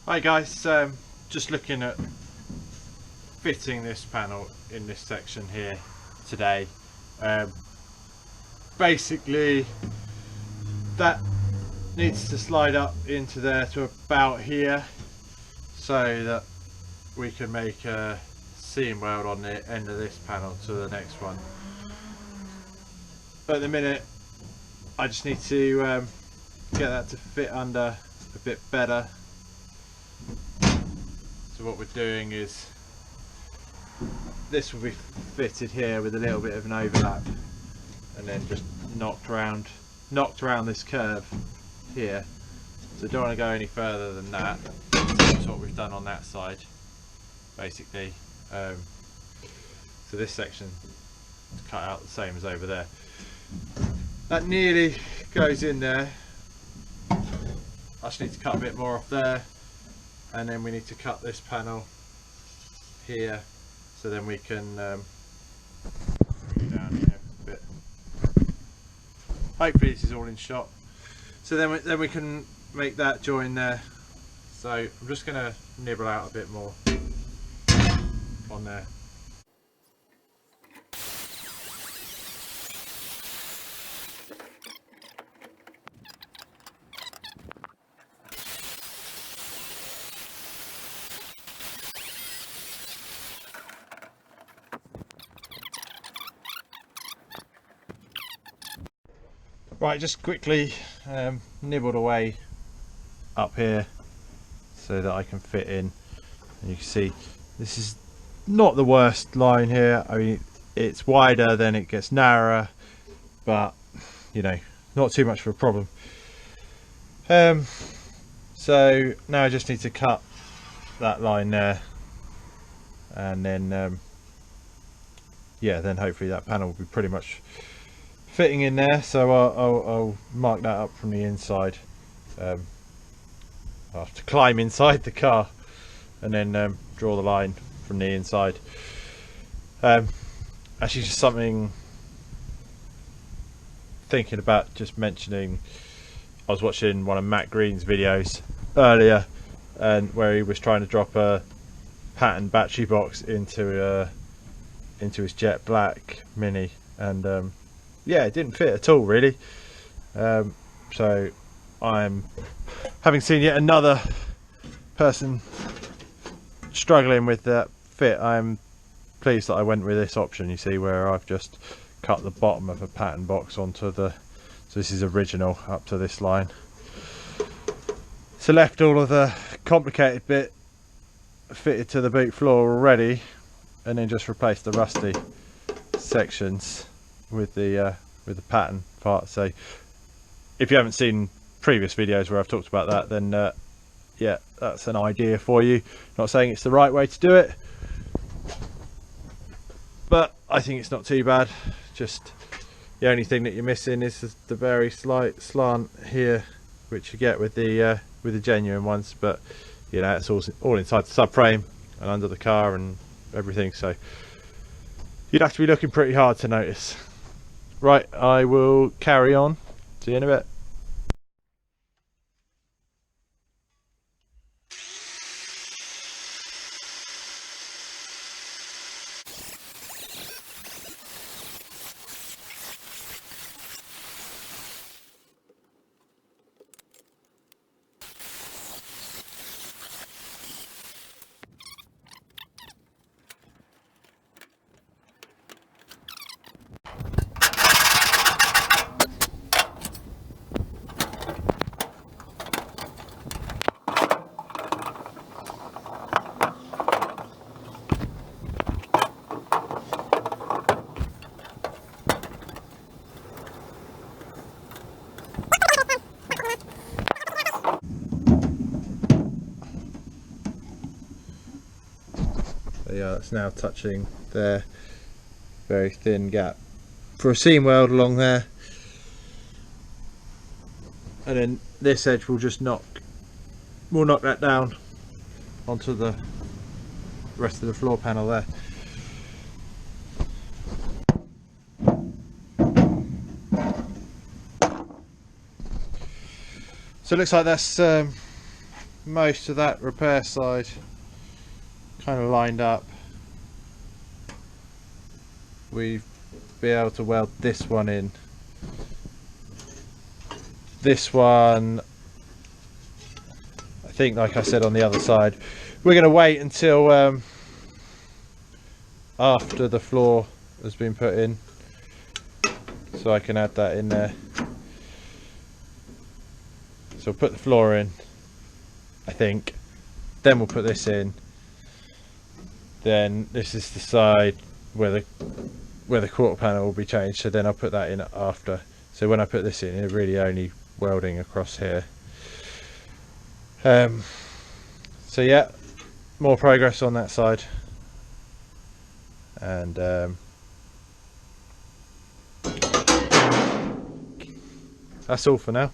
Hi guys, just looking at fitting this panel in this section here today. Basically that needs to slide up into there to about here so that we can make a seam weld on the end of this panel to the next one. But at the minute I just need to get that to fit under a bit better. So what we're doing is this will be fitted here with a little bit of an overlap and then just knocked around this curve here. So don't want to go any further than that. That's what we've done on that side basically. So this section is cut out the same as over there. That nearly goes in there. I just need to cut a bit more off there, and then we need to cut this panel here so then we can bring it down here a bit. Hopefully this is all in shot. So then we can make that join there. So I'm just going to nibble out a bit more on there. Right, just quickly nibbled away up here so that I can fit in, and you can see this is not the worst line here. I mean, it's wider, then it gets narrower, but you know, not too much of a problem. So now I just need to cut that line there, and then yeah, then hopefully that panel will be pretty much fitting in there. So I'll mark that up from the inside. I'll have to climb inside the car and then draw the line from the inside. Actually, just something thinking about just mentioning, I was watching one of Matt Green's videos earlier, and where he was trying to drop a pattern battery box into his jet black Mini, and yeah, it didn't fit at all really. So I'm, having seen yet another person struggling with that fit, I'm pleased that I went with this option, you see, where I've just cut the bottom of a pattern box onto the, so this is original up to this line, so left all of the complicated bit fitted to the boot floor already, and then just replaced the rusty sections with the pattern part. So if you haven't seen previous videos where I've talked about that, then yeah, that's an idea for you. Not saying it's the right way to do it, but I think it's not too bad. Just the only thing that you're missing is the very slight slant here, which you get with the genuine ones, but you know, it's all inside the subframe and under the car and everything, so you'd have to be looking pretty hard to notice. Right, I will carry on. See you in a bit. Yeah, it's now touching there, very thin gap for a seam weld along there, and then this edge will just knock that down onto the rest of the floor panel there. So it looks like that's most of that repair side kind of lined up, we've been able to weld this one in. This one, I think, like I said, on the other side, we're going to wait until after the floor has been put in, so I can add that in there. So we'll put the floor in, I think, then we'll put this in, then this is the side where the quarter panel will be changed, so then I'll put that in after. So when I put this in, it's really only welding across here. So yeah, more progress on that side, and that's all for now.